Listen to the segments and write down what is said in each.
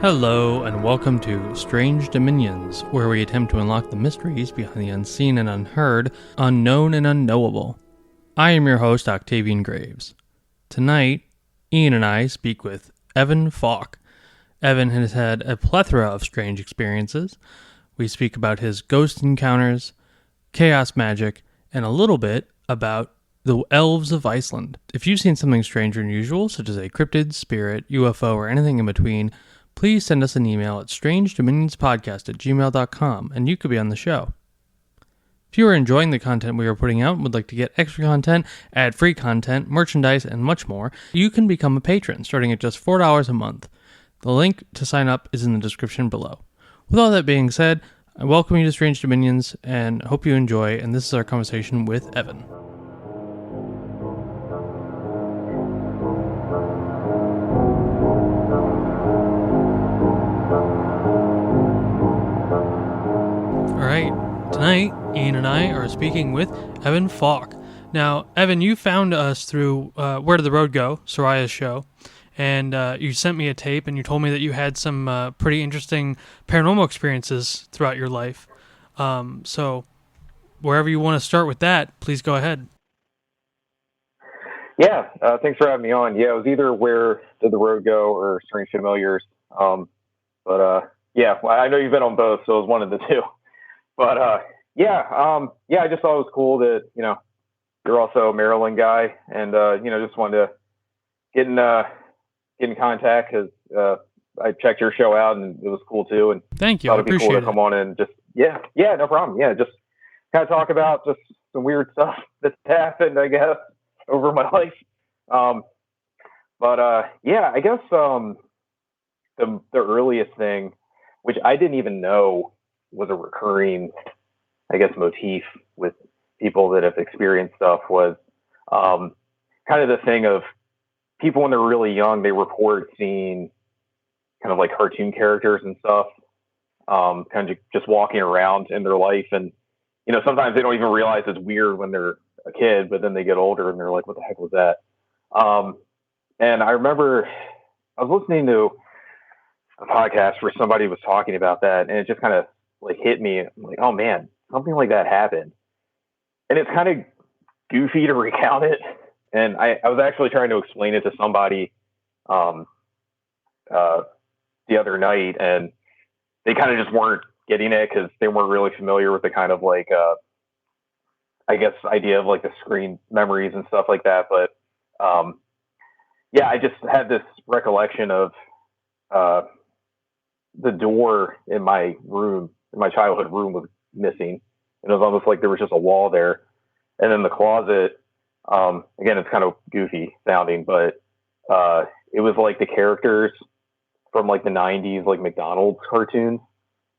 Hello, and welcome to Strange Dominions, where we attempt to unlock the mysteries behind the unseen and unheard, unknown and unknowable. I am your host, Octavian Graves. Tonight, Ian and I speak with Evan Falk. Evan has had a plethora of strange experiences. We speak about his ghost encounters, chaos magic, and a little bit about the elves of Iceland. If you've seen something strange or unusual, such as a cryptid, spirit, UFO, or anything in between, please send us an email at strangedominionspodcast@gmail.com and you could be on the show. If you are enjoying the content we are putting out and would like to get extra content, ad-free content, merchandise, and much more, you can become a patron starting at just $4 a month. The link to sign up is in the description below. With all that being said, I welcome you to Strange Dominions and hope you enjoy, and this is our conversation with Evan. Tonight, Ian and I are speaking with Evan Falk. Now, Evan, you found us through Where Did the Road Go, Soraya's show, and you sent me a tape and you told me that you had some pretty interesting paranormal experiences throughout your life. So, wherever you want to start with that, please go ahead. Yeah, thanks for having me on. Yeah, it was either Where Did the Road Go or Strange Familiars. I know you've been on both, so it was one of the two. But I just thought it was cool that, you're also a Maryland guy and, just wanted to get in contact because I checked your show out and it was cool too. And thank you. Thought it'd be cool to come on and just, no problem. Yeah, just kind of talk about just some weird stuff that's happened, I guess, over my life. I guess the earliest thing, which I didn't even know was a recurring, I guess, motif with people that have experienced stuff was kind of the thing of people when they're really young, they report seeing kind of like cartoon characters and stuff, kind of just walking around in their life. And, sometimes they don't even realize it's weird when they're a kid, but then they get older and they're like, what the heck was that? And I remember I was listening to a podcast where somebody was talking about that and it just kind of like hit me. I'm like, oh man, something like that happened. And it's kind of goofy to recount it. And I was actually trying to explain it to somebody the other night, and they kind of just weren't getting it because they weren't really familiar with the kind of like, I guess, idea of like the screen memories and stuff like that. But I just had this recollection of the door in my room, in my childhood room, was missing. And it was almost like there was just a wall there. And then the closet, again, it's kind of goofy sounding, but it was like the characters from like the 90s, like McDonald's cartoons,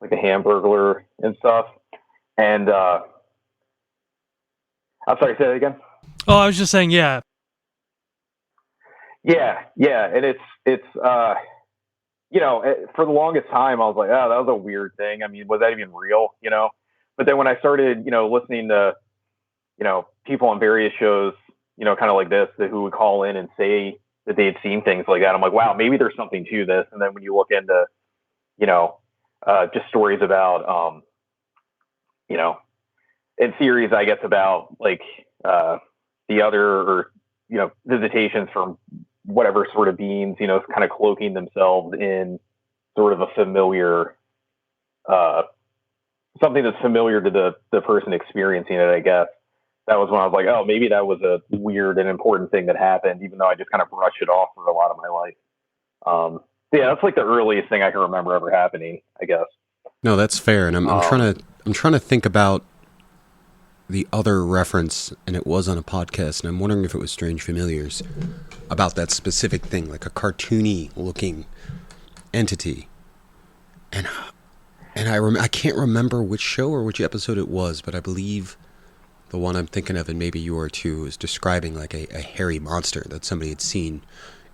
like the Hamburglar and stuff. And I'm sorry, say that again. Oh, I was just saying, yeah. Yeah. And it's for the longest time, I was like, oh, that was a weird thing. I mean, was that even real? But then when I started, listening to, people on various shows, kind of like this, who would call in and say that they had seen things like that, I'm like, wow, maybe there's something to this. And then when you look into, just stories about, and theories, I guess, about like the other or, visitations from whatever sort of beings, kind of cloaking themselves in sort of a familiar, something that's familiar to the person experiencing it, I guess. That was when I was like, oh, maybe that was a weird and important thing that happened, even though I just kind of brushed it off for a lot of my life. That's like the earliest thing I can remember ever happening, I guess. No, that's fair. And I'm trying to think about the other reference, and it was on a podcast, and I'm wondering if it was Strange Familiars, about that specific thing, like a cartoony looking entity. And I can't remember which show or which episode it was, but I believe the one I'm thinking of, and maybe you are too, is describing like a hairy monster that somebody had seen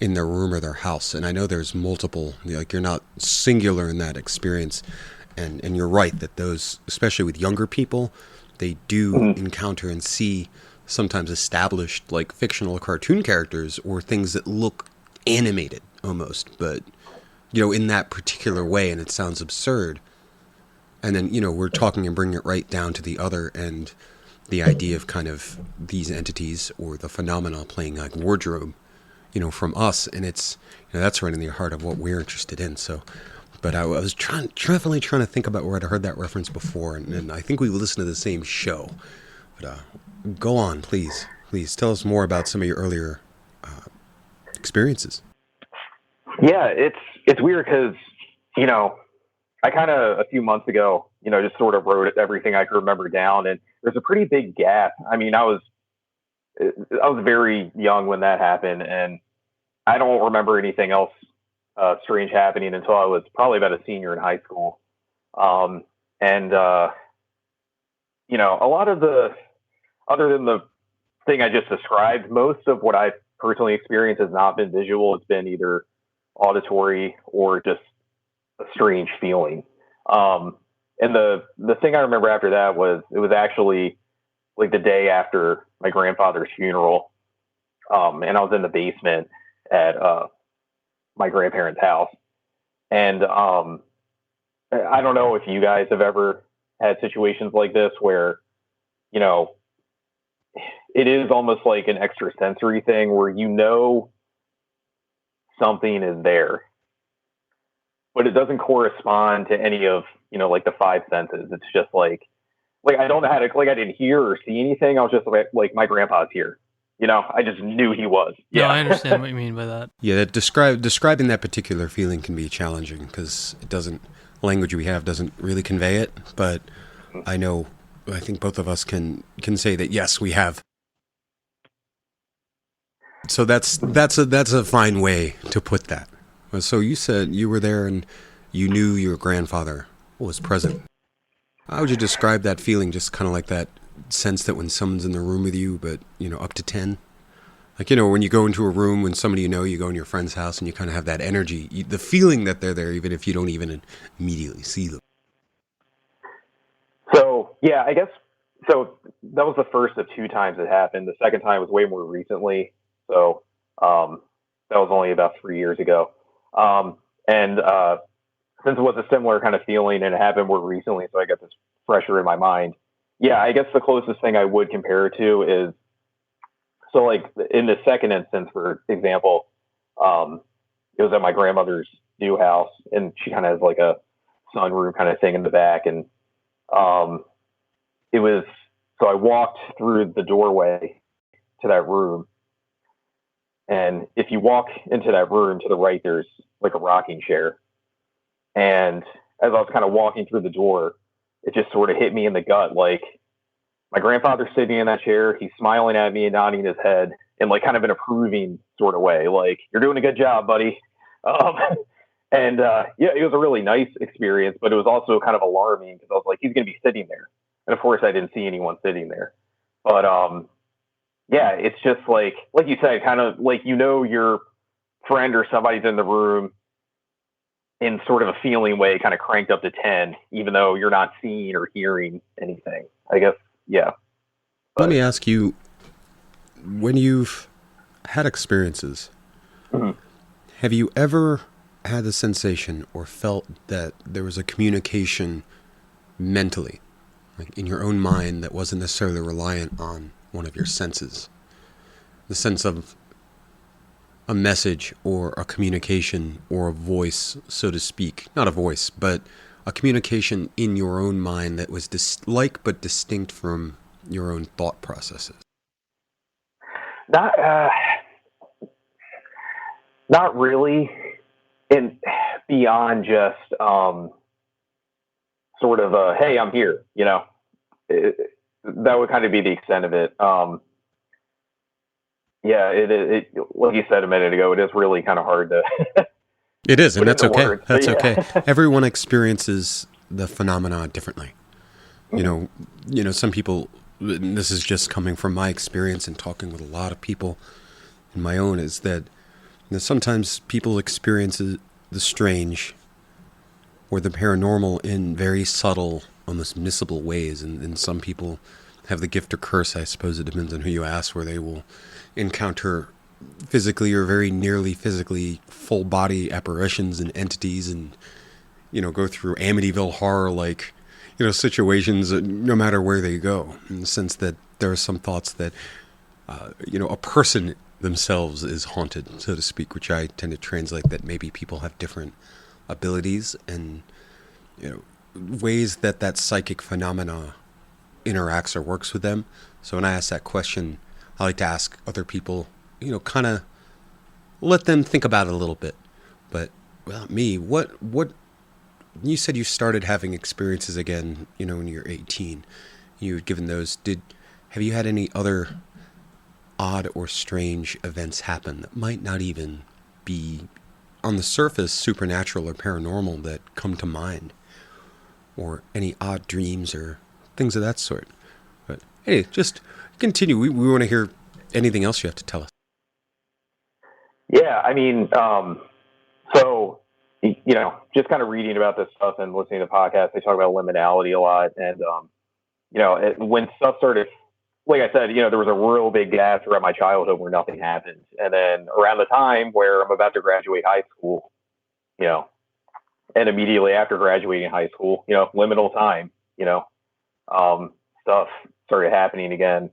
in their room or their house. And I know there's multiple, like you're not singular in that experience. And you're right that those, especially with younger people, they do encounter and see sometimes established like fictional cartoon characters or things that look animated almost, but in that particular way, and it sounds absurd. And then, we're talking and bringing it right down to the other end, the idea of kind of these entities or the phenomena playing like wardrobe, from us. And it's, that's right in the heart of what we're interested in. So, but I was definitely trying to think about where I'd heard that reference before. And I think we listened to the same show. But go on, please. Please tell us more about some of your earlier experiences. Yeah, it's weird because, I kind of, a few months ago, just sort of wrote everything I could remember down, and there's a pretty big gap. I mean, I was very young when that happened, and I don't remember anything else strange happening until I was probably about a senior in high school. And a lot of other than the thing I just described, most of what I've personally experienced has not been visual. It's been either auditory or just a strange feeling. And the thing I remember after that was, it was actually like the day after my grandfather's funeral. And I was in the basement at my grandparents' house. And I don't know if you guys have ever had situations like this where, it is almost like an extrasensory thing where something is there, but it doesn't correspond to any of, like the five senses. It's just like I don't know how to, I didn't hear or see anything. I was just like my grandpa's here. I just knew he was. Yeah. No, I understand what you mean by that. Yeah, describing that particular feeling can be challenging because language we have doesn't really convey it, but I think both of us can say that, yes, we have. So that's a fine way to put that. So you said you were there and you knew your grandfather was present. How would you describe that feeling? Just kind of like that sense that when someone's in the room with you, but, up to 10? Like, when you go into a room, when somebody you go in your friend's house and you kind of have that energy, the feeling that they're there, even if you don't even immediately see them. So, yeah, I guess, so that was the first of two times it happened. The second time was way more recently. So that was only about 3 years ago. And since it was a similar kind of feeling and it happened more recently, so I got this fresher in my mind. Yeah, I guess the closest thing I would compare it to is, so like in the second instance, for example, it was at my grandmother's new house, and she kind of has like a sunroom kind of thing in the back. And so I walked through the doorway to that room. And if you walk into that room to the right, there's like a rocking chair. And as I was kind of walking through the door, it just sort of hit me in the gut. Like, my grandfather's sitting in that chair. He's smiling at me and nodding his head in like kind of an approving sort of way. Like, you're doing a good job, buddy. And yeah, it was a really nice experience, but it was also kind of alarming because I was like, he's going to be sitting there. And of course I didn't see anyone sitting there, but yeah, it's just like you said, kind of like, your friend or somebody's in the room in sort of a feeling way, kind of cranked up to 10, even though you're not seeing or hearing anything, I guess. Yeah. But let me ask you, when you've had experiences, have you ever had the sensation or felt that there was a communication mentally, like in your own mind, that wasn't necessarily reliant on one of your senses? The sense of a message or a communication or a voice, so to speak. Not a voice, but a communication in your own mind that was but distinct from your own thought processes. Not really. And beyond just sort of hey, I'm here, that would kind of be the extent of it. Yeah, it like you said a minute ago, it is really kind of hard to it is, and that's okay. Words, that's yeah. Okay. Everyone experiences the phenomena differently. Some people, and this is just coming from my experience and talking with a lot of people, and my own, is that sometimes people experience the strange or the paranormal in very subtle, almost missable ways. And some people have the gift or curse, I suppose it depends on who you ask, where they will encounter physically or very nearly physically full body apparitions and entities, and go through Amityville horror like situations no matter where they go, in the sense that there are some thoughts that a person themselves is haunted, so to speak, which I tend to translate that maybe people have different abilities and ways that psychic phenomena interacts or works with them. So when I ask that question, I like to ask other people, kind of let them think about it a little bit. But well, me, what you said you started having experiences again, when you're 18. You had given those. Have you had any other odd or strange events happen that might not even be on the surface supernatural or paranormal that come to mind, or any odd dreams or things of that sort? But hey, just continue. We want to hear anything else you have to tell us. Yeah, I mean, so, just kind of reading about this stuff and listening to podcasts, they talk about liminality a lot. And, when stuff started, like I said, there was a real big gap throughout my childhood where nothing happened. And then around the time where I'm about to graduate high school, and immediately after graduating high school, liminal time, stuff started happening again.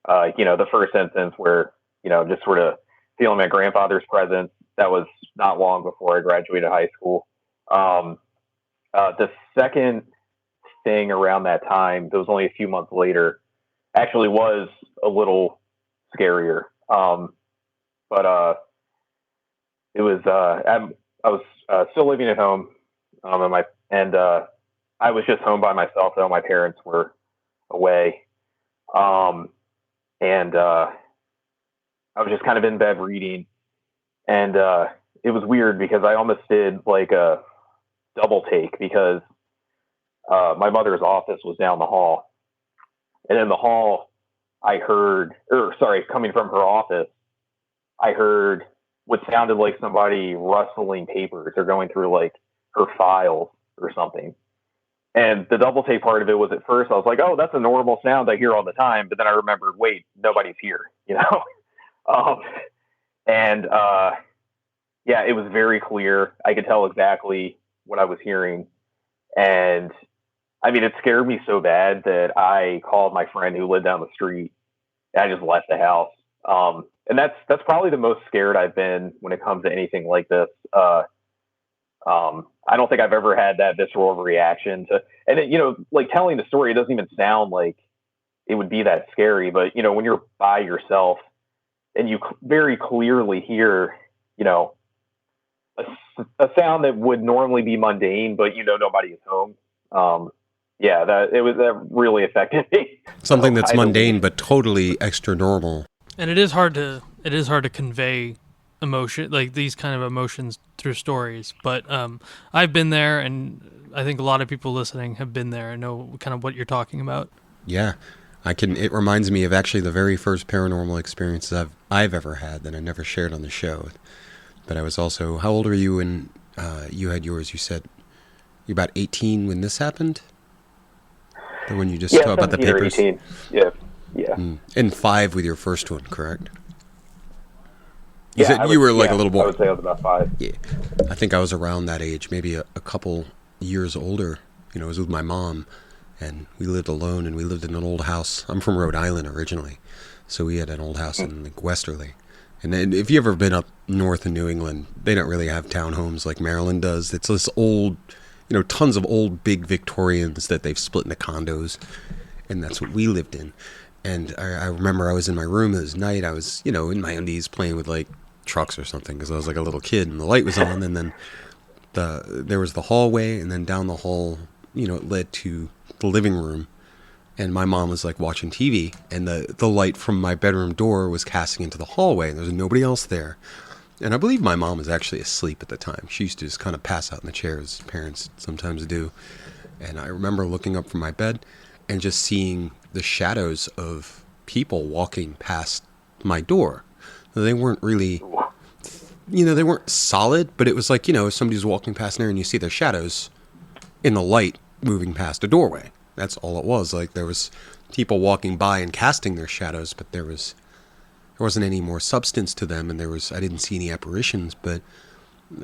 The first instance where, just sort of feeling my grandfather's presence, that was not long before I graduated high school. The second thing around that time, that was only a few months later, actually was a little scarier. But it was, I was still living at home, and I was just home by myself, though my parents were away. And I was just kind of in bed reading, and it was weird because I almost did like a double take, because my mother's office was down the hall, and in the hall coming from her office, I heard what sounded like somebody rustling papers or going through like her files or something. And the double take part of it was, at first I was like, oh, that's a normal sound I hear all the time. But then I remembered, wait, nobody's here, and it was very clear. I could tell exactly what I was hearing. And I mean, it scared me so bad that I called my friend who lived down the street, and I just left the house. And that's probably the most scared I've been when it comes to anything like this. I don't think I've ever had that visceral reaction to, and it, like telling the story, it doesn't even sound like it would be that scary. But, when you're by yourself and you very clearly hear, a sound that would normally be mundane, but, nobody is home. That really affected me. Something that's mundane, but totally extra normal. And it is hard to convey emotion, like these kind of emotions, through stories. But I've been there, and I think a lot of people listening have been there and know kind of what you're talking about. Yeah, it reminds me of actually the very first paranormal experiences I've ever had that I never shared on the show. But I was also, how old were you when you had yours? You said you're about 18 when this happened? The one you just talked about the papers? 18. Yeah. And 5 with your first one, correct? You said you were like a little boy. I would say I was about 5. Yeah. I think I was around that age, maybe a couple years older. I was with my mom, and we lived alone, and we lived in an old house. I'm from Rhode Island originally, so we had an old house in like Westerly. And then if you've ever been up north in New England, they don't really have townhomes like Maryland does. It's this old, tons of old big Victorians that they've split into condos, and that's what we lived in. And I remember I was in my room this night. I was, in my undies playing with like trucks or something, because I was like a little kid, and the light was on, and then there was the hallway, and then down the hall, it led to the living room, and my mom was like watching TV, and the light from my bedroom door was casting into the hallway, and there was nobody else there. And I believe my mom was actually asleep at the time. She used to just kind of pass out in the chair, as parents sometimes do. And I remember looking up from my bed and just seeing the shadows of people walking past my door. They weren't really, they weren't solid, but it was like, somebody was walking past there and you see their shadows in the light moving past a doorway. That's all it was. Like, there was people walking by and casting their shadows, but there wasn't any more substance to them, and I didn't see any apparitions, but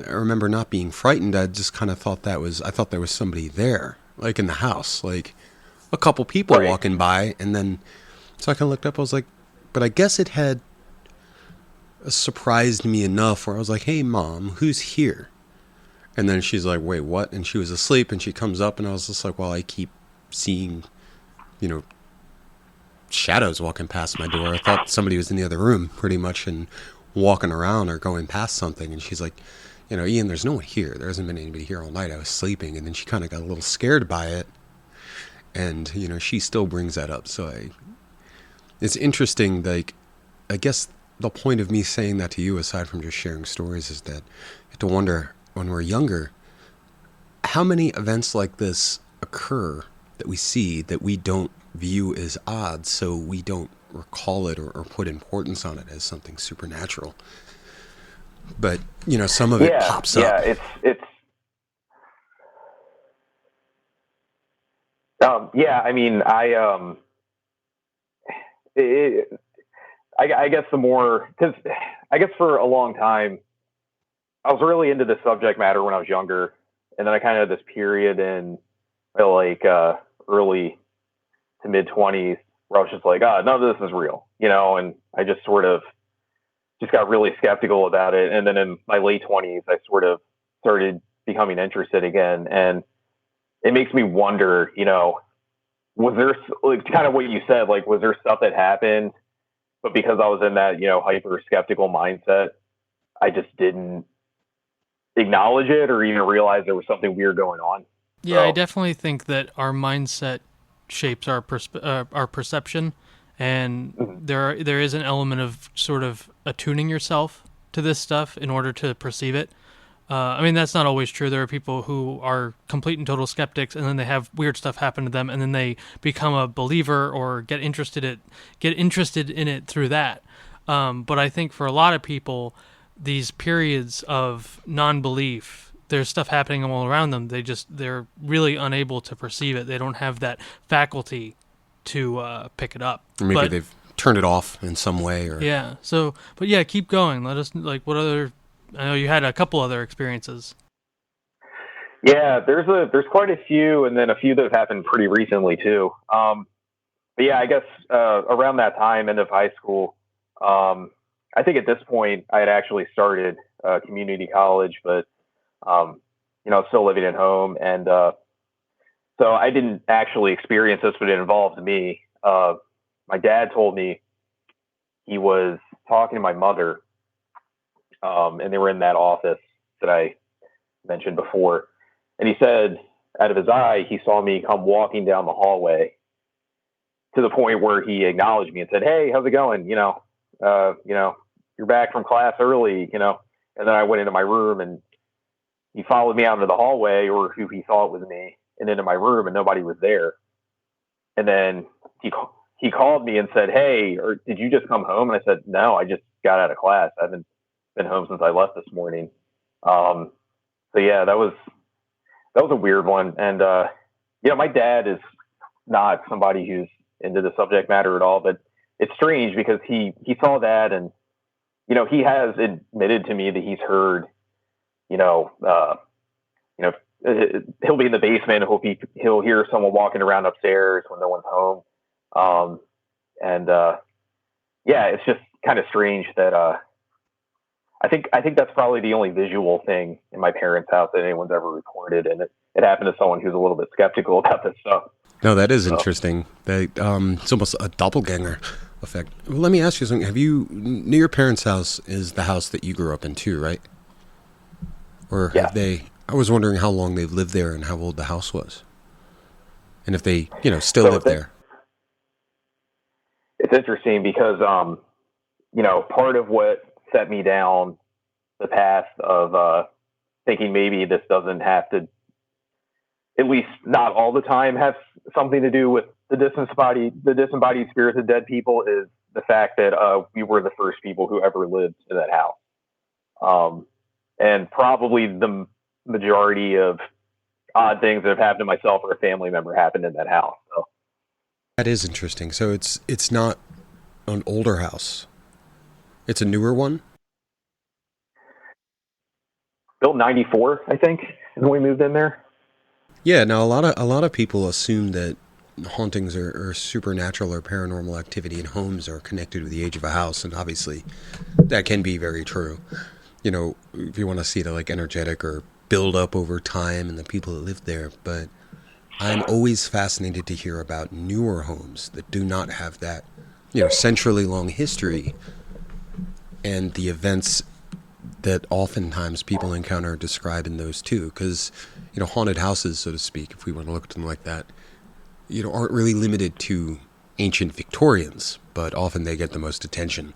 I remember not being frightened. I just kind of thought I thought there was somebody there, like in the house, like a couple people walking by, and then, so I kind of looked up, I was like, but I guess it had surprised me enough where I was like, hey Mom, who's here? And then she's like, wait, what? And she was asleep, and she comes up, and I was just like, well, I keep seeing, shadows walking past my door. I thought somebody was in the other room pretty much and walking around or going past something. And she's like, Ian, there's no one here. There hasn't been anybody here all night. I was sleeping. And then she kind of got a little scared by it. And, she still brings that up. So it's interesting. Like, I guess the point of me saying that to you, aside from just sharing stories, is that you have to wonder, when we're younger, how many events like this occur that we see that we don't view as odd, so we don't recall it or put importance on it as something supernatural. But some of it pops up. Yeah, it's I mean, I guess because I guess for a long time I was really into this subject matter when I was younger, and then I kind of had this period in like early to mid 20s where I was just like, none of this is real, and I just sort of just got really skeptical about it. And then in my late 20s, I sort of started becoming interested again. And it makes me wonder, was there, like, kind of what you said, like, was there stuff that happened, but because I was in that, hyper skeptical mindset, I just didn't acknowledge it or even realize there was something weird going on. Yeah, I definitely think that our mindset shapes our perception, and there is an element of sort of attuning yourself to this stuff in order to perceive it. I mean, that's not always true. There are people who are complete and total skeptics, and then they have weird stuff happen to them, and then they become a believer or get interested in it through that. But I think for a lot of people, these periods of non-belief, there's stuff happening all around them. They're really unable to perceive it. They don't have that faculty to pick it up. Or maybe they've turned it off in some way. Or yeah. So, but yeah, keep going. Let us, like, what other? I know you had a couple other experiences. Yeah, there's quite a few, and then a few that have happened pretty recently too. But yeah, I guess around that time, end of high school, I think at this point I had actually started community college, but still living at home. And so I didn't actually experience this, but it involved me. My dad told me he was talking to my mother, and they were in that office that I mentioned before. And he said, out of his eye, he saw me come walking down the hallway to the point where he acknowledged me and said, "Hey, how's it going? You're back from class early, And then I went into my room, and he followed me out into the hallway, or who he thought was me, and into my room, and nobody was there. And then he called me and said, "Hey, or did you just come home?" And I said, "No, I just got out of class. I haven't been home since I left this morning." So yeah, that was a weird one. And my dad is not somebody who's into the subject matter at all, but it's strange because he saw that, and he has admitted to me that he's heard, he'll be in the basement, he'll hear someone walking around upstairs when no one's home. It's just kind of strange that I think that's probably the only visual thing in my parents' house that anyone's ever reported, and it happened to someone who's a little bit skeptical about this stuff. No, that is interesting. It's almost a doppelganger effect. Well, let me ask you something. Near your parents' house is the house that you grew up in too, right? Or have they? I was wondering how long they've lived there and how old the house was, and if they, still live there. It's interesting because, part of what set me down the path of thinking maybe this doesn't have to, at least not all the time, have something to do with the disembodied spirits of dead people, is the fact that we were the first people who ever lived in that house. And probably the majority of odd things that have happened to myself or a family member happened in that house. So that is interesting. So it's not an older house. It's a newer one? Built 94, I think, is when we moved in there. Yeah, now a lot of people assume that hauntings or supernatural or paranormal activity in homes are connected with the age of a house, and obviously that can be very true. You know, if you want to see the like energetic or build up over time and the people that live there, but I'm always fascinated to hear about newer homes that do not have that, you know, century long history and the events that oftentimes people encounter and describe in those too. Because, you know, haunted houses, so to speak, if we want to look at them like that, you know, aren't really limited to ancient Victorians, but often they get the most attention.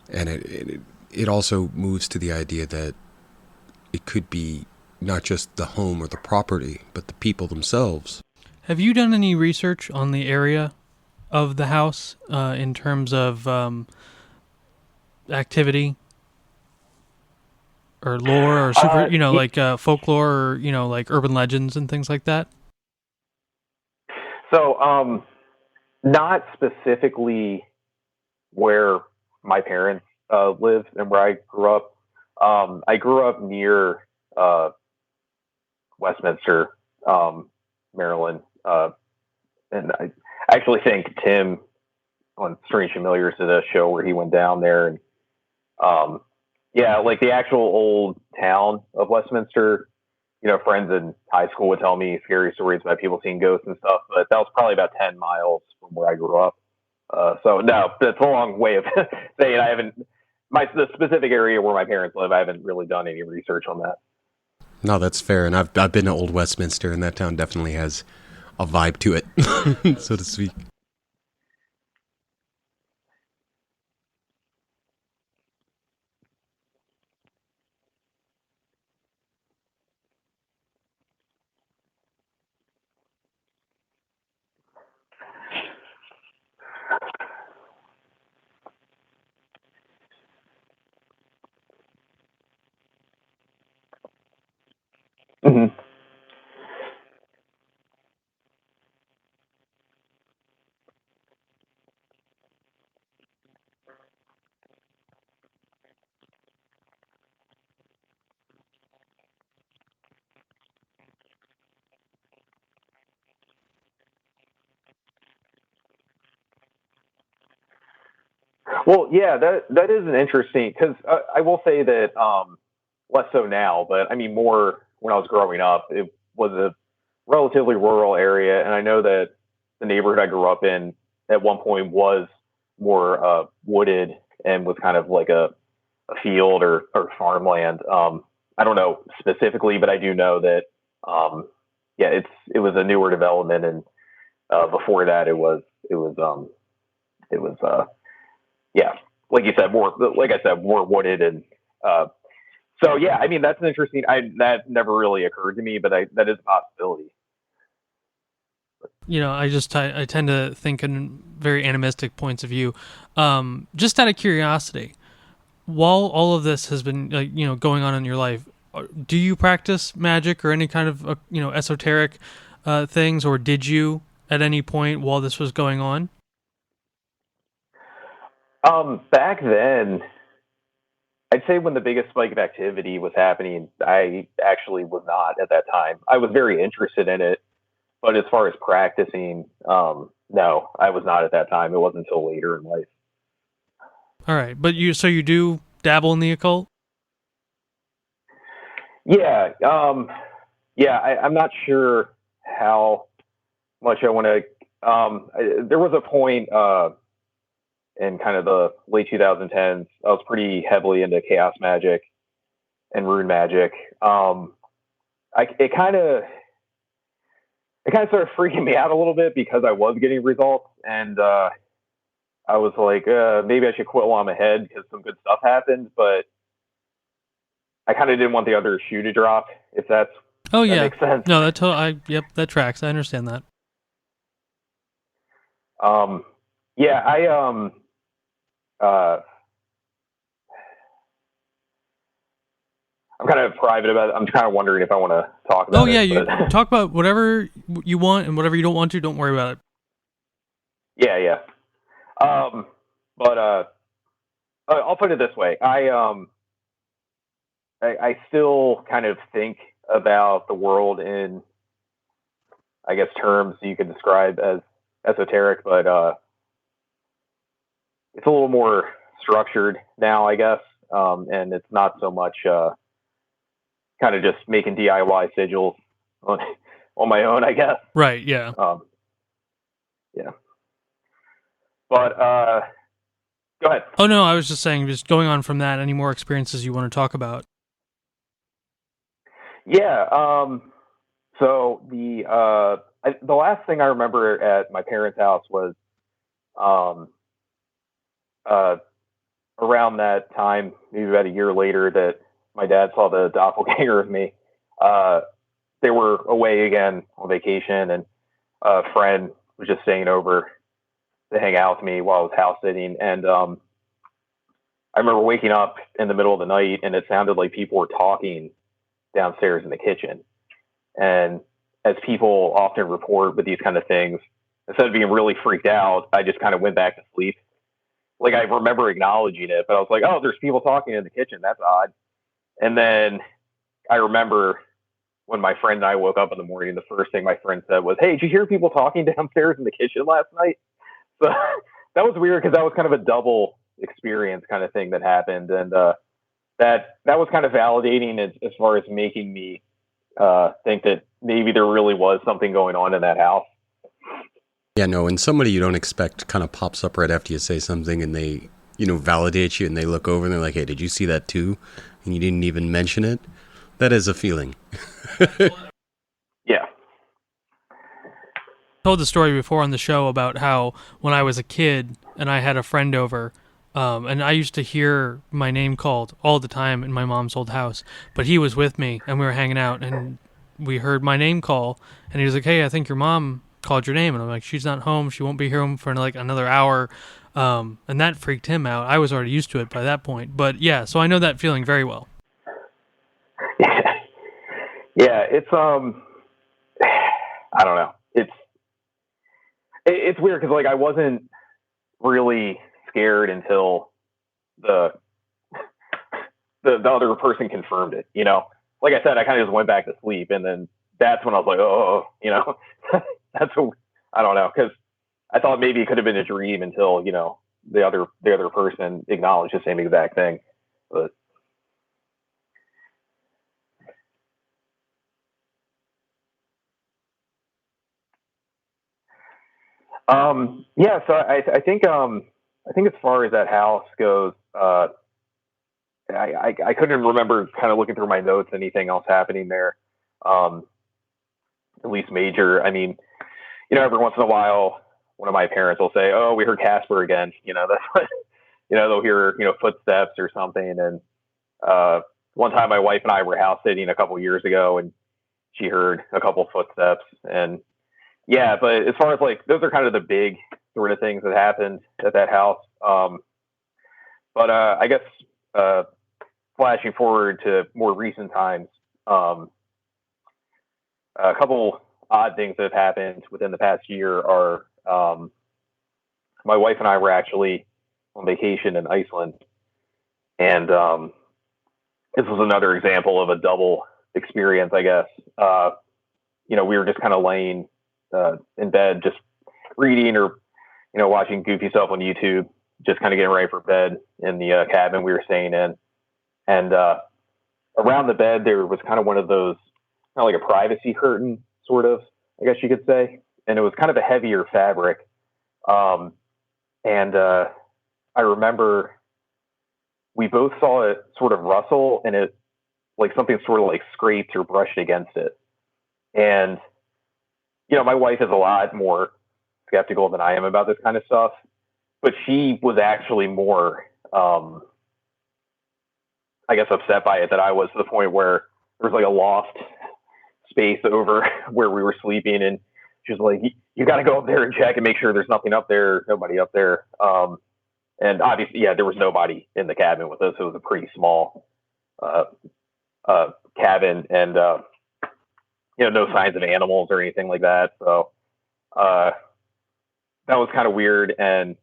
And it also moves to the idea that it could be not just the home or the property, but the people themselves. Have you done any research on the area of the house in terms of activity or lore or like folklore or, like urban legends and things like that? So, not specifically where my parents lived and where I grew up. I grew up near Westminster, Maryland, and I actually think Tim on Strange Familiars did a show where he went down there, and yeah, like the actual old town of Westminster. You know, friends in high school would tell me scary stories about people seeing ghosts and stuff, but that was probably about 10 miles from where I grew up. So no, that's a long way of saying I haven't, the specific area where my parents live, I haven't really done any research on that. No, that's fair. And I've been to Old Westminster, and that town definitely has a vibe to it, so to speak. Mm-hmm. Well, yeah, that is an interesting because I will say that less so now, but I mean more when I was growing up. It was a relatively rural area, and I know that the neighborhood I grew up in at one point was more wooded and was kind of like a field or farmland. I don't know specifically, but I do know that yeah, it was a newer development, and before that it was yeah, like you said, more wooded and so yeah. I mean, that's an interesting. That never really occurred to me, but that is a possibility. I tend to think in very animistic points of view. Just out of curiosity, while all of this has been going on in your life, do you practice magic or any kind of esoteric things, or did you at any point while this was going on? Back then, I'd say when the biggest spike of activity was happening, I actually was not at that time. I was very interested in it, but as far as practicing, no, I was not at that time. It wasn't until later in life. All right, but you do dabble in the occult? Yeah, yeah. I'm not sure how much I want to. There was a point in kind of the late 2010s. I was pretty heavily into chaos magic and rune magic. It kind of started freaking me out a little bit because I was getting results, and I was like, maybe I should quit while I'm ahead because some good stuff happened, but I kind of didn't want the other shoe to drop. If that makes sense. No, that tracks. I understand that. Yeah, I'm kind of private about it. I'm kind of wondering if I want to talk about it. You talk about whatever you want, and whatever you don't want to, don't worry about it. Yeah. But I'll put it this way. I still kind of think about the world in, I guess, terms you could describe as esoteric, but it's a little more structured now, I guess, and it's not so much kind of just making DIY sigils on my own, I guess. Right. Yeah. Yeah. But go ahead. Oh no, I was just saying, just going on from that. Any more experiences you want to talk about? Yeah. So the last thing I remember at my parents' house was around that time, maybe about a year later, that my dad saw the doppelganger of me. They were away again on vacation, and a friend was just staying over to hang out with me while I was house sitting. And I remember waking up in the middle of the night, and it sounded like people were talking downstairs in the kitchen. And as people often report with these kind of things, instead of being really freaked out, I just kind of went back to sleep. Like, I remember acknowledging it, but I was like, oh, there's people talking in the kitchen. That's odd. And then I remember when my friend and I woke up in the morning, the first thing my friend said was, hey, did you hear people talking downstairs in the kitchen last night? So that was weird, because that was kind of a double experience kind of thing that happened. And that was kind of validating as far as making me think that maybe there really was something going on in that house. Yeah, no, when somebody you don't expect kind of pops up right after you say something, and they, validate you, and they look over and they're like, hey, did you see that too? And you didn't even mention it. That is a feeling. Yeah. I told the story before on the show about how when I was a kid and I had a friend over, and I used to hear my name called all the time in my mom's old house, but he was with me and we were hanging out and we heard my name call, and he was like, hey, I think your mom called your name. And I'm like, she's not home. She won't be home for like another hour. And that freaked him out. I was already used to it by that point. But yeah, so I know that feeling very well. Yeah, it's I don't know. It's weird, because like I wasn't really scared until the other person confirmed it. Like I said, I kind of just went back to sleep, and then that's when I was like, oh, that's I don't know, because I thought maybe it could have been a dream until the other person acknowledged the same exact thing, but. Yeah, so I think as far as that house goes, I couldn't remember, kind of looking through my notes, anything else happening there, at least major. I mean, every once in a while, one of my parents will say, "Oh, we heard Casper again." That's what, they'll hear footsteps or something. And one time, my wife and I were house sitting a couple years ago, and she heard a couple footsteps. And yeah, but as far as like, those are kind of the big sort of things that happened at that house. But I guess flashing forward to more recent times, a couple odd things that have happened within the past year are my wife and I were actually on vacation in Iceland, and this was another example of a double experience, I guess. We were just kind of laying in bed, just reading or watching goofy stuff on YouTube, just kind of getting ready for bed in the cabin we were staying in. And around the bed there was kind of one of those, kind of like a privacy curtain, sort of, I guess you could say, and it was kind of a heavier fabric. And I remember we both saw it sort of rustle, and it, like, something sort of like scraped or brushed against it. And my wife is a lot more skeptical than I am about this kind of stuff, but she was actually more, I guess, upset by it than I was, to the point where there was like a loft space over where we were sleeping, and she was like, "You got to go up there and check and make sure there's nothing up there, nobody up there." And obviously, yeah, there was nobody in the cabin with us. It was a pretty small cabin, and no signs of animals or anything like that. So that was kind of weird. And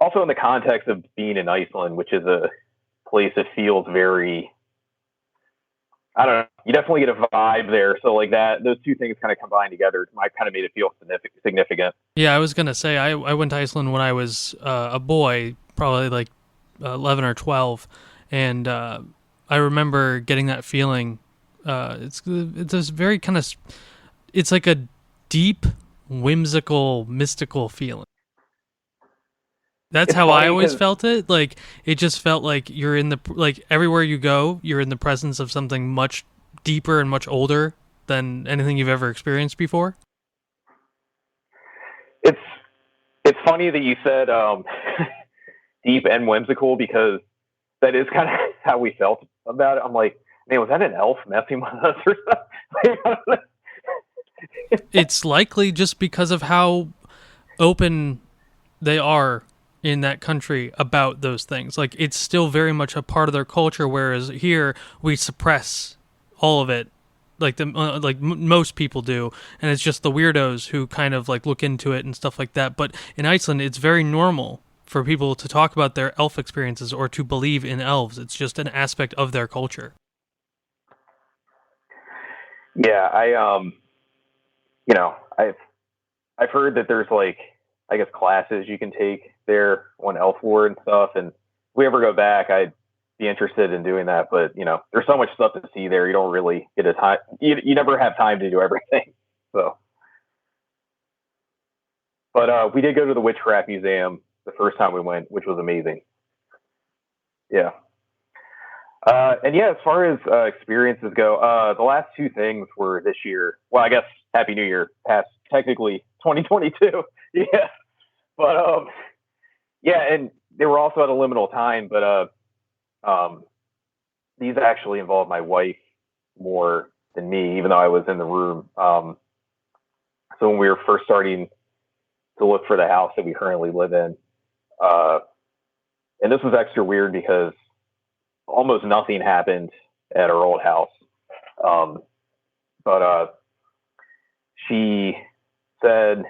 also in the context of being in Iceland, which is a place that feels very, I don't know, you definitely get a vibe there. So like that, those two things kind of combined together, kind of made it feel significant. Yeah, I was gonna say I went to Iceland when I was a boy, probably like 11 or 12, and I remember getting that feeling. It's this very kind of, it's like a deep, whimsical, mystical feeling. That's It's how I funny always 'cause- felt it. Like it just felt like you're in the, like everywhere you go, you're in the presence of something much deeper and much older than anything you've ever experienced before. It's funny that you said deep and whimsical, because that is kind of how we felt about it. I'm like, man, was that an elf messing with us or something? It's likely just because of how open they are in that country about those things. Like it's still very much a part of their culture, whereas here we suppress all of it, like most people do, and it's just the weirdos who kind of like look into it and stuff like that. But in Iceland, it's very normal for people to talk about their elf experiences or to believe in elves. It's just an aspect of their culture. Yeah, I've heard that there's like, I guess, classes you can take there on elf lore and stuff. And if we ever go back, I'd be interested in doing that. But there's so much stuff to see there. You don't really get a time. You never have time to do everything. So, but we did go to the Witchcraft Museum the first time we went, which was amazing. Yeah. And yeah, as far as experiences go, the last two things were this year. Well, I guess Happy New Year, past technically 2022. Yeah. But yeah, and they were also at a liminal time, but these actually involved my wife more than me, even though I was in the room. So when we were first starting to look for the house that we currently live in, and this was extra weird because almost nothing happened at our old house. But she said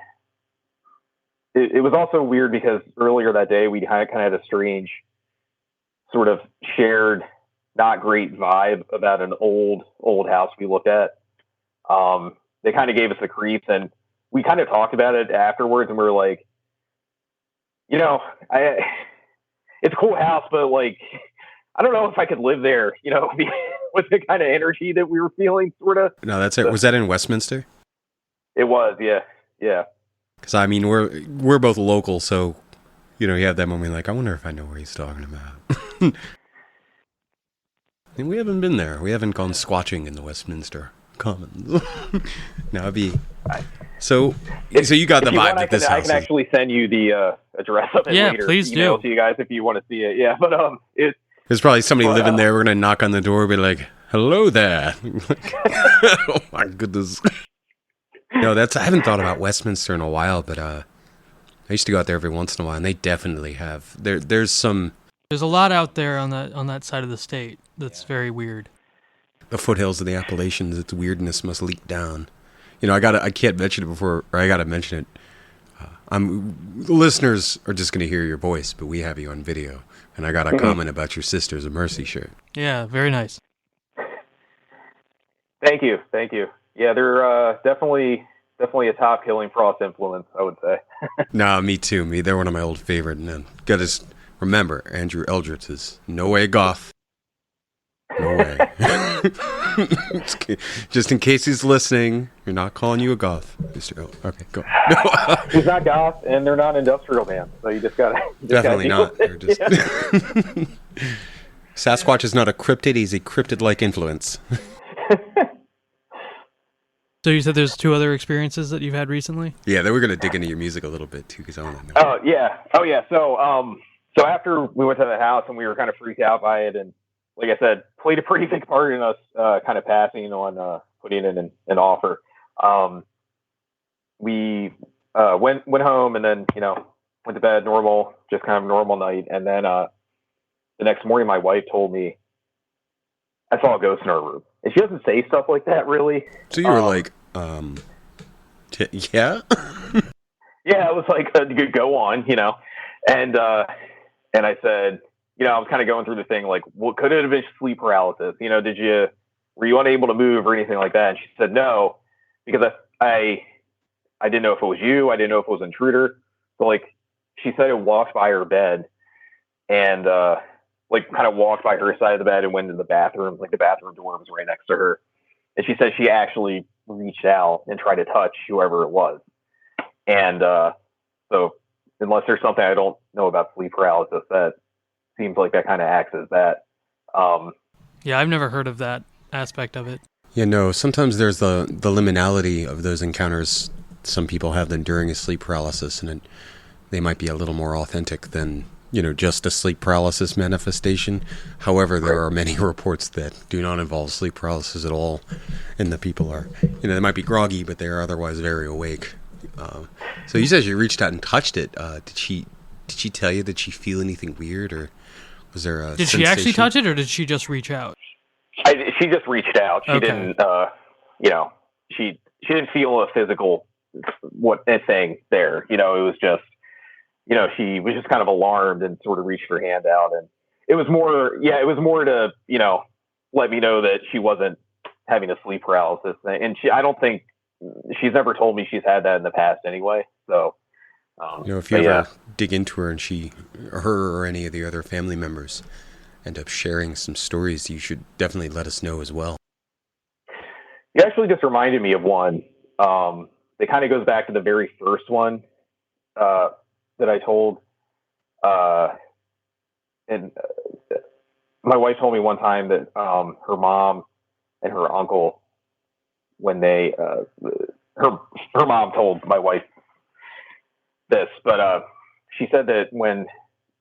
it was also weird because earlier that day we kind of had a strange sort of shared not great vibe about an old house we looked at. They kind of gave us the creeps, and we kind of talked about it afterwards, and we were like, it's a cool house, but like, I don't know if I could live there, with the kind of energy that we were feeling, sort of. No, that's it. Was that in Westminster? It was, yeah. Because I mean, we're both local, so you have that moment like, I wonder if I know where he's talking about. And we haven't been there. We haven't gone squatching in the Westminster Commons. Now it'd be so you got the vibe that this house. I can actually send you the address of it later. Yeah, please email do. To you guys if you want to see it. Yeah, but there's probably somebody living there. We're gonna knock on the door, be like, "Hello there." Oh my goodness. No, I haven't thought about Westminster in a while, but I used to go out there every once in a while, and they definitely have. There's a lot out there on that side of the state that's very weird. The foothills of the Appalachians, its weirdness must leak down. I can't mention it before, or I gotta mention it. The listeners are just gonna hear your voice, but we have you on video, and I got a comment about your Sisters of Mercy shirt. Yeah, very nice. Thank you. Yeah, they're definitely a top Killing Frost influence, I would say. Nah, me too. They're one of my old favorite. And gotta remember, Andrew Eldritch is no way goth. No way. Just in case he's listening, you're not calling you a goth, Mr. Okay, go. He's not goth, and they're not industrial bands, so you just gotta. Definitely not. They're just. Sasquatch is not a cryptid; he's a cryptid-like influence. So you said there's two other experiences that you've had recently? Yeah, then we're gonna dig into your music a little bit too, because I want to know. Oh yeah. So after we went to the house and we were kind of freaked out by it, and like I said, played a pretty big part in us kind of passing on putting in an offer. We went home and then went to bed, normal, just kind of a normal night, and then the next morning my wife told me I saw a ghost in our room. And she doesn't say stuff like that, really. So you were like, yeah? Yeah, it was like, go on, And I said, I was kind of going through the thing like, what could it have been sleep paralysis? Were you unable to move or anything like that? And she said no, because I didn't know if it was you. I didn't know if it was an intruder. So like, she said it walked by her bed and like kind of walked by her side of the bed and went into the bathroom. Like the bathroom door was right next to her. And she said she actually reached out and tried to touch whoever it was. And so unless there's something I don't know about sleep paralysis, that seems like that kind of acts as that. Yeah, I've never heard of that aspect of it. Yeah, no, sometimes there's the liminality of those encounters. Some people have them during a sleep paralysis, and they might be a little more authentic than, just a sleep paralysis manifestation. However, there are many reports that do not involve sleep paralysis at all, and the people are, they might be groggy, but they are otherwise very awake. So you said you reached out and touched it. Did she tell you, did she feel anything weird, or was there a Did sensation? she actually touch it, or did she just reach out? She just reached out. She didn't, she didn't feel a physical thing there. It was just, she was just kind of alarmed and sort of reached her hand out, and it was more to, let me know that she wasn't having a sleep paralysis. And I don't think she's ever told me she's had that in the past anyway. So, if you ever dig into her and her or any of the other family members end up sharing some stories, you should definitely let us know as well. You actually just reminded me of one. It kind of goes back to the very first one that I told. And my wife told me one time that her mom and her uncle, when they her mom told my wife this, but she said that when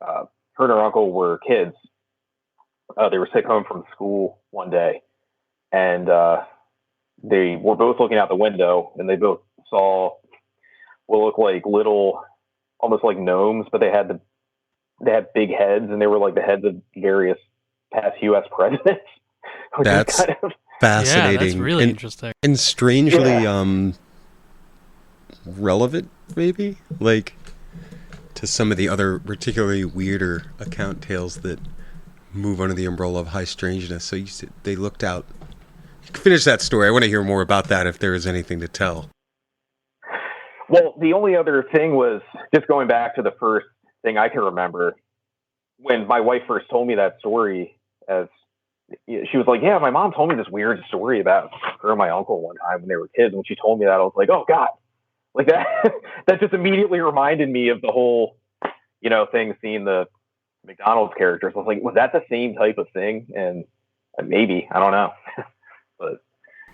her and her uncle were kids, they were sick home from school one day, and they were both looking out the window, and they both saw what looked like little, almost like gnomes, but they had big heads, and they were like the heads of various past U.S. presidents. That's kind of fascinating. Yeah, that's really interesting. And strangely relevant, maybe? Like, to some of the other particularly weirder account tales that move under the umbrella of high strangeness. So you said they looked out. You can finish that story. I want to hear more about that if there is anything to tell. Well, the only other thing was just going back to the first thing I can remember. When my wife first told me that story, she was like, yeah, my mom told me this weird story about her and my uncle one time when they were kids. When she told me that, I was like, oh God, like that, that just immediately reminded me of the whole, thing, seeing the McDonald's characters. I was like, was that the same type of thing? And maybe, I don't know. But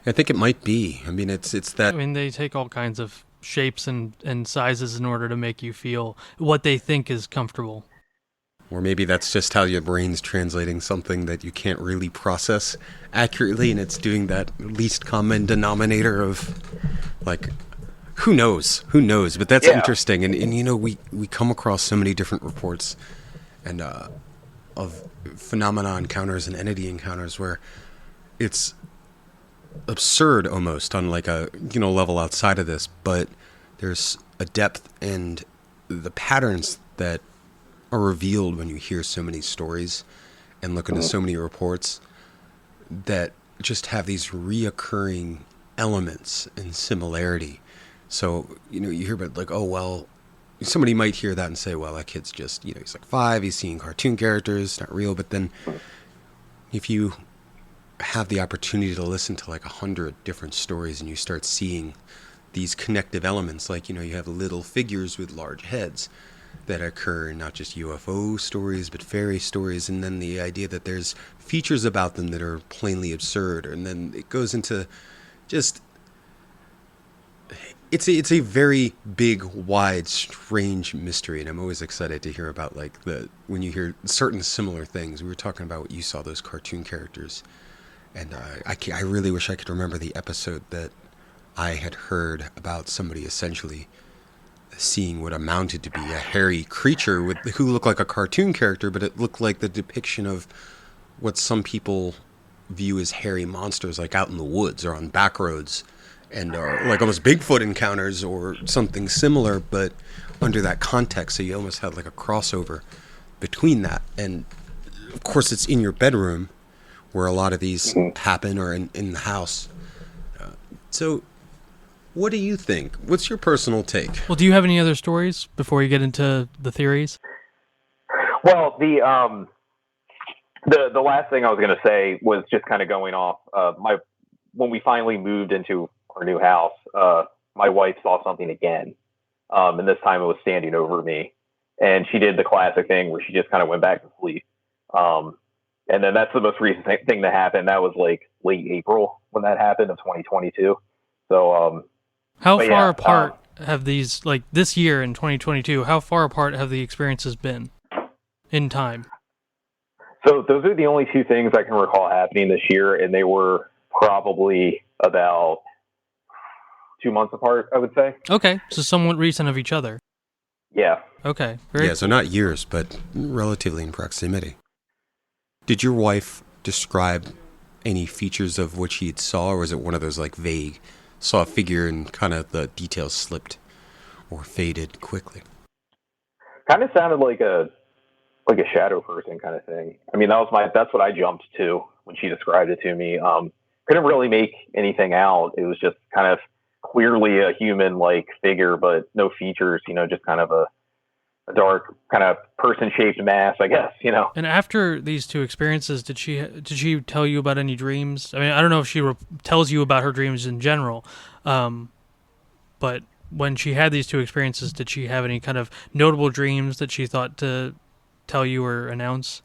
I think it might be. I mean, it's that. I mean, they take all kinds of shapes and sizes in order to make you feel what they think is comfortable. Or maybe that's just how your brain's translating something that you can't really process accurately, and it's doing that least common denominator of, like, who knows? But that's interesting. And we come across so many different reports and of phenomena encounters and entity encounters where it's absurd almost on like a level outside of this, but there's a depth and the patterns that are revealed when you hear so many stories and look into so many reports that just have these reoccurring elements and similarity. So, you hear about like, oh, well, somebody might hear that and say, well, that kid's just, he's like 5, he's seeing cartoon characters, not real. But then if you have the opportunity to listen to like 100 different stories and you start seeing these connective elements, like, you have little figures with large heads that occur in not just UFO stories, but fairy stories. And then the idea that there's features about them that are plainly absurd. And then it goes into just, it's a very big, wide, strange mystery. And I'm always excited to hear about like when you hear certain similar things. We were talking about what you saw, those cartoon characters. And I really wish I could remember the episode that I had heard about somebody essentially seeing what amounted to be a hairy creature who looked like a cartoon character, but it looked like the depiction of what some people view as hairy monsters, like out in the woods or on back roads, and are like almost Bigfoot encounters or something similar, but under that context, so you almost had like a crossover between that. And of course, it's in your bedroom where a lot of these happen, or in the house. So what do you think? What's your personal take? Well, do you have any other stories before you get into the theories? Well, the last thing I was going to say was just kind of going off when we finally moved into our new house, my wife saw something again. And this time it was standing over me, and she did the classic thing where she just kind of went back to sleep. And then that's the most recent thing that happened. That was like late April when that happened, of 2022. So, how far apart have these, like this year in 2022, how far apart have the experiences been in time? So those are the only two things I can recall happening this year, and they were probably about 2 months apart, I would say. Okay, so somewhat recent of each other. Yeah. Okay. So not years, but relatively in proximity. Did your wife describe any features of what she saw, or was it one of those like vague, saw a figure and kind of the details slipped or faded quickly? Kind of sounded like a shadow person kind of thing. I mean, that's what I jumped to when she described it to me. Couldn't really make anything out. It was just kind of clearly a human like figure, but no features, just kind of a dark kind of person shaped mass, I guess, And after these two experiences, did she tell you about any dreams? I mean, I don't know if she tells you about her dreams in general, but when she had these two experiences, did she have any kind of notable dreams that she thought to tell you or announce?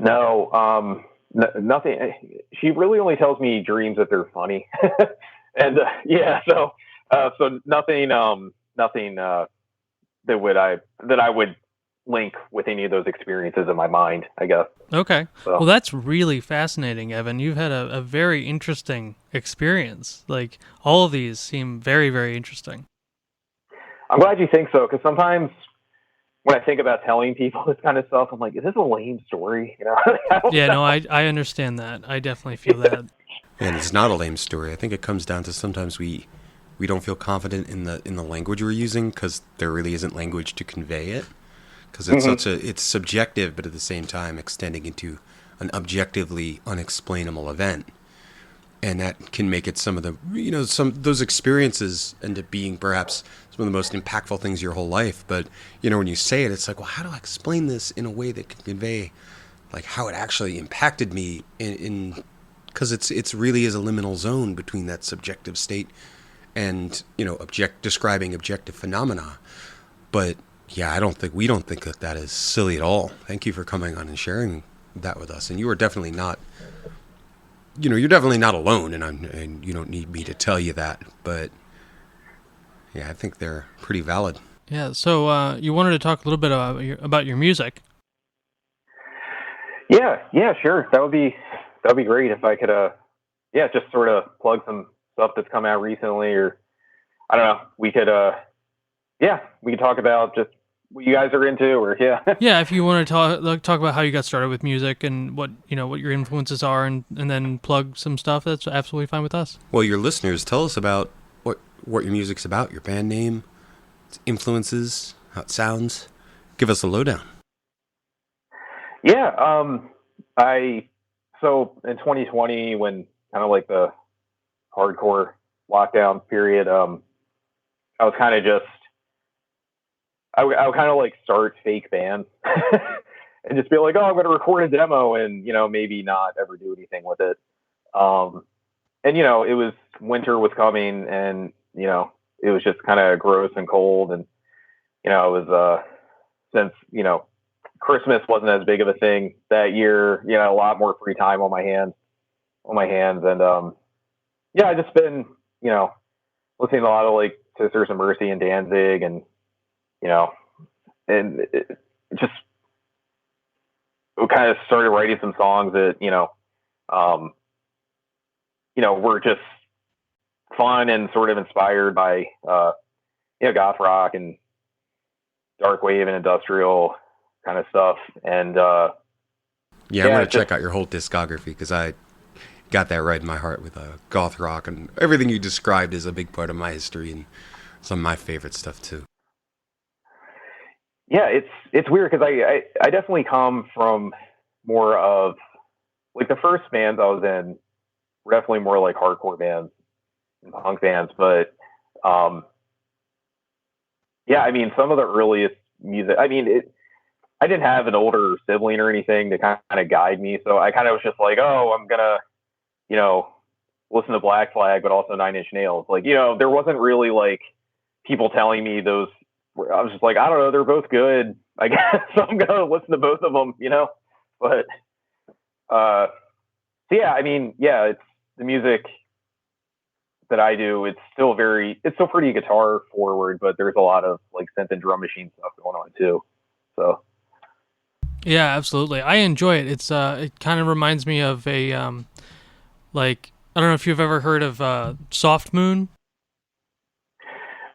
No, nothing. She really only tells me dreams if they're funny. And so nothing that I would link with any of those experiences in my mind, I guess. Okay. So. Well, that's really fascinating, Evan. You've had a very interesting experience. Like, all of these seem very, very interesting. I'm glad you think so, because sometimes when I think about telling people this kind of stuff, I'm like, is this a lame story? I understand that. I definitely feel that. And it's not a lame story. I think it comes down to sometimes we don't feel confident in the language we're using, because there really isn't language to convey it, because it's it's subjective, but at the same time extending into an objectively unexplainable event, and that can make it some of those experiences end up being perhaps some of the most impactful things of your whole life. But when you say it, it's like, well, how do I explain this in a way that can convey like how it actually impacted me in because it's really is a liminal zone between that subjective state and describing objective phenomena. But yeah, we don't think that is silly at all. Thank you for coming on and sharing that with us. And you are definitely not, you're definitely not alone, and you don't need me to tell you that. But yeah, I think they're pretty valid. Yeah. So you wanted to talk a little bit about your music. Yeah, sure. That'd be great if I could, just sort of plug some stuff that's come out recently, or I don't know. We could talk about just what you guys are into, or Yeah, if you want to talk about how you got started with music and what your influences are, and then plug some stuff, that's absolutely fine with us. Well, your listeners, tell us about what your music's about, your band name, its influences, how it sounds. Give us a lowdown. Yeah, so in 2020, when kind of like the hardcore lockdown period, I was kind of just, I would kind of like start fake bands and just be like, oh, I'm going to record a demo, and, maybe not ever do anything with it. And, it was winter was coming, and, it was just kind of gross and cold. And, it was, since, Christmas wasn't as big of a thing that year, a lot more free time on my hands. And, I just been, listening to a lot of like Sisters of Mercy and Danzig, and, and it just kind of started writing some songs that, were just fun and sort of inspired by, goth rock and dark wave and industrial kind of stuff. And I'm going to check out your whole discography, because I got that right in my heart with goth rock, and everything you described is a big part of my history and some of my favorite stuff too. Yeah, it's weird because I definitely come from more of like the first bands I was in were definitely more like hardcore bands and punk bands, but um, yeah, I mean some of the earliest music. I mean, I didn't have an older sibling or anything to kind of guide me, so I kind of was just like, oh, I'm gonna you know listen to Black Flag, but also Nine Inch Nails. Like there wasn't really like people telling me those. I was just like, I don't know, they're both good, I guess. So I'm gonna listen to both of them, But so yeah, I mean, yeah, it's the music that I do. It's still pretty guitar forward, but there's a lot of like synth and drum machine stuff going on too. So Yeah, absolutely. I enjoy it. It kind of reminds me of a like I don't know if you've ever heard of Soft Moon.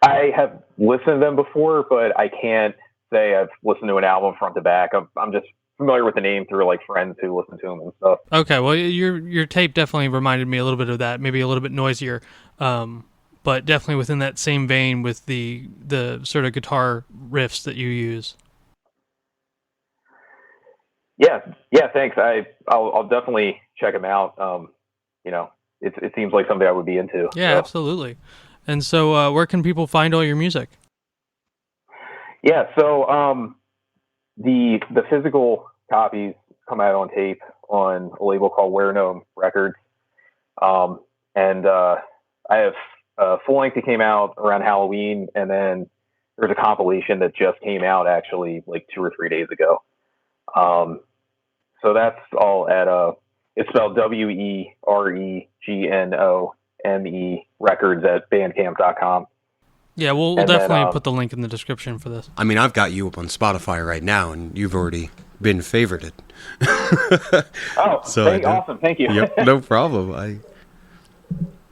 I have listened to them before, but I can't say I've listened to an album front to back. I'm just familiar with the name through like friends who listen to them and stuff. Okay, well your tape definitely reminded me a little bit of that. Maybe a little bit noisier, but definitely within that same vein with the sort of guitar riffs that you use. Yeah, thanks. I'll definitely check them out. It seems like something I would be into. Yeah, so. Absolutely. And so, where can people find all your music? Yeah, so the physical copies come out on tape on a label called Where Gnome Records, and I have a full length that came out around Halloween, and then there's a compilation that just came out actually like 2 or 3 days ago. So that's all at it's spelled WEREGNOME records at bandcamp.com. Yeah, we'll definitely put the link in the description for this. I mean, I've got you up on Spotify right now, and you've already been favorited. Awesome. Thank you. Yep, no problem.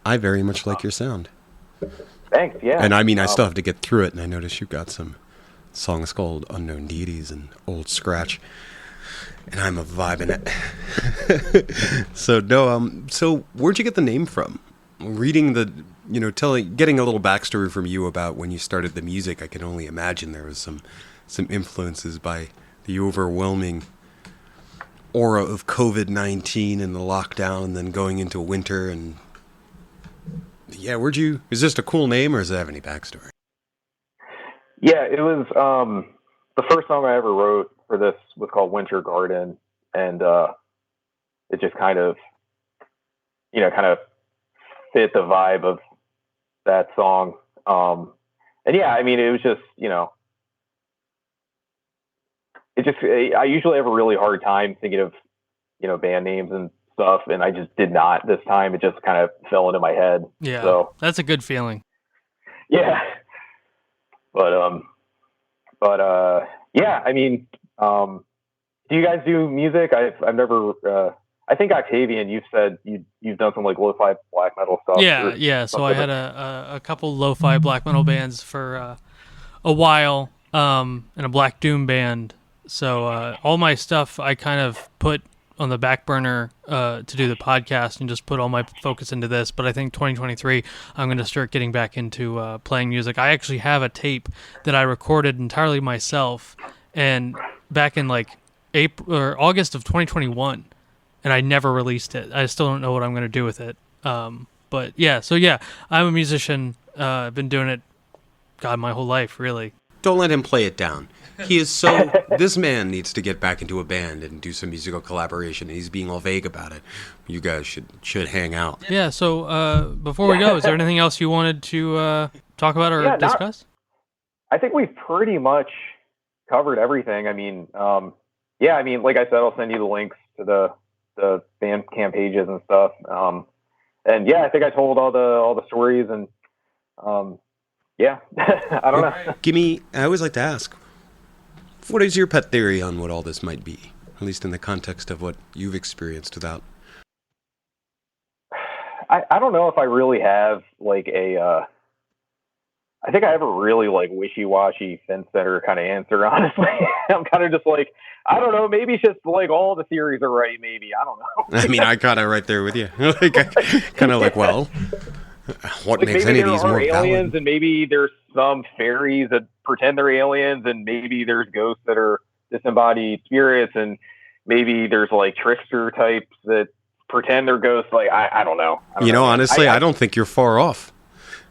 I very much like your sound. Thanks, yeah. And I mean, I still have to get through it, and I notice you've got some songs called Unknown Deities and Old Scratch. And I'm a vibing it. So where'd you get the name from? Reading getting a little backstory from you about when you started the music, I can only imagine there was some influences by the overwhelming aura of COVID-19 and the lockdown, and then going into winter. And yeah, is this a cool name, or does it have any backstory? Yeah, it was the first song I ever wrote for this was called Winter Garden, and it just kind of fit the vibe of that song. And yeah, I mean, it was just, I usually have a really hard time thinking of, band names and stuff, and I just did not this time. It just kind of fell into my head. Yeah, so that's a good feeling. Yeah, but yeah, I mean, do you guys do music? I've never. I think Octavian, you've said you've done some like lo-fi black metal stuff. Yeah. So I had a couple lo-fi black metal bands for a while, and a black doom band. So all my stuff I kind of put on the back burner to do the podcast and just put all my focus into this. But I think 2023, I'm going to start getting back into playing music. I actually have a tape that I recorded entirely myself, and back in like April or August of 2021, and I never released it. I still don't know what I'm going to do with it. But yeah, I'm a musician. I've been doing it, God, my whole life, really. Don't let him play it down. He is so... This man needs to get back into a band and do some musical collaboration, and he's being all vague about it. You guys should hang out. Yeah, so before we go, is there anything else you wanted to talk about or discuss? I think we've pretty much covered everything. I mean, like I said, I'll send you the links to the Bandcamp pages and stuff. And yeah, I think I told all the stories, and yeah, I don't know. I always like to ask, what is your pet theory on what all this might be? At least in the context of what you've experienced without. I don't know if I really have like I think I have a really like wishy-washy fence sitter kind of answer, honestly. I'm kind of just like, I don't know, maybe it's just like all the theories are right, maybe. I don't know. I mean, I kind of right there with you. Kind of like, well, what makes any of these more aliens valid? And maybe there's some fairies that pretend they're aliens, and maybe there's ghosts that are disembodied spirits, and maybe there's like trickster types that pretend they're ghosts. Like, I don't know. Honestly, I don't think you're far off.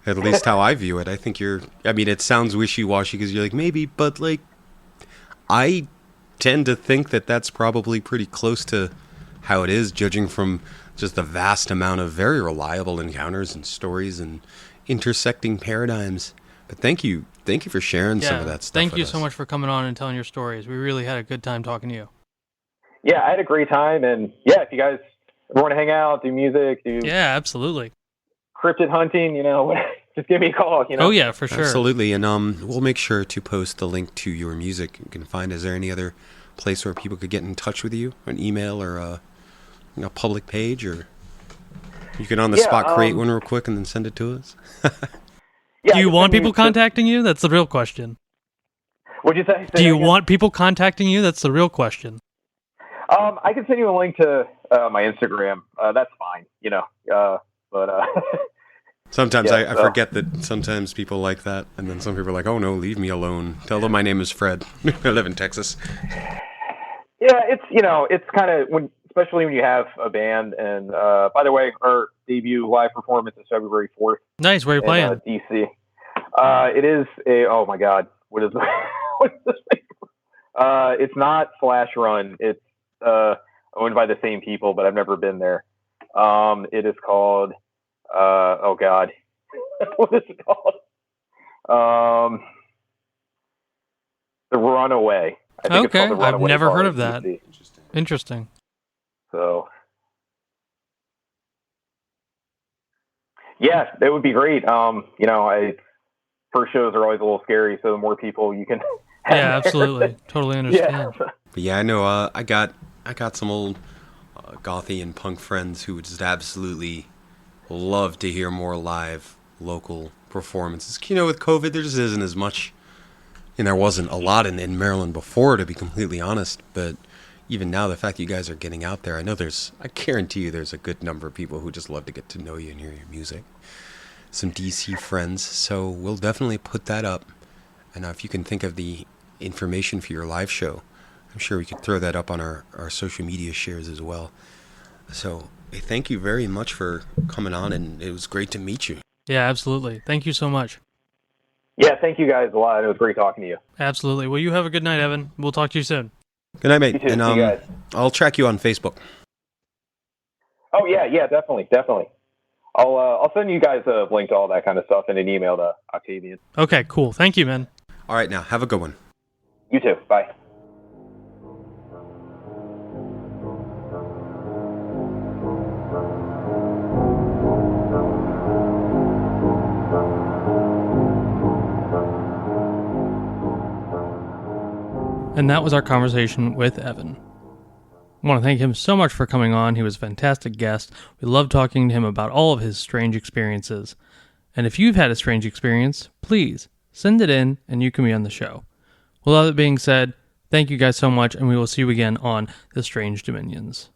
At least how I view it. I think it sounds wishy-washy because you're like, maybe, but like, I tend to think that that's probably pretty close to how it is, judging from just the vast amount of very reliable encounters and stories and intersecting paradigms. But thank you for sharing some of that stuff. Thank you so much for coming on and telling your stories. We really had a good time talking to you. Yeah, I had a great time, and yeah, if you guys ever want to hang out, do music, absolutely, cryptid hunting, just give me a call. Oh yeah, for sure, absolutely, and we'll make sure to post the link to your music. You can find. Is there any other place where people could get in touch with you? An email or a public page, or you can on the spot create one real quick and then send it to us? Do you want people contacting you? That's the real question. What'd you say? Do you want people contacting you? That's the real question. I can send you a link to my Instagram. That's fine, but sometimes I forget that sometimes people like that, and then some people are like, "Oh no, leave me alone. Tell them my name is Fred. I live in Texas." Yeah, it's kind of especially when you have a band. And by the way, our debut live performance is February 4th. Nice. Where are you playing? DC. It is oh my God, what is this thing? It's not Flash Run. It's owned by the same people, but I've never been there. It is called oh God, what is it called? The Runaway. I think it's called The Runaway. I've never heard of that. Interesting. So, yeah, that would be great. First shows are always a little scary, so the more people you can have there. Absolutely. Totally understand. But yeah, I know. I got some old gothy and punk friends who would just absolutely love to hear more live local performances. With COVID, there just isn't as much, and there wasn't a lot in Maryland before, to be completely honest. But even now, the fact that you guys are getting out there, I guarantee you there's a good number of people who just love to get to know you and hear your music. Some DC friends, so we'll definitely put that up. And if you can think of the information for your live show, I'm sure we could throw that up on our social media shares as well. So thank you very much for coming on, and it was great to meet you. Yeah, absolutely. Thank you so much. Yeah, thank you guys a lot. It was great talking to you. Absolutely. Well, you have a good night, Evan. We'll talk to you soon. Good night, mate. You too. And See you guys. I'll track you on Facebook. Oh yeah, definitely. I'll send you guys a link to all that kind of stuff in an email to Octavian. Okay, cool. Thank you, man. All right, now have a good one. You too. Bye. And that was our conversation with Evan. I want to thank him so much for coming on. He was a fantastic guest. We loved talking to him about all of his strange experiences. And if you've had a strange experience, please send it in and you can be on the show. With all that being said, thank you guys so much, and we will see you again on The Strange Dominions.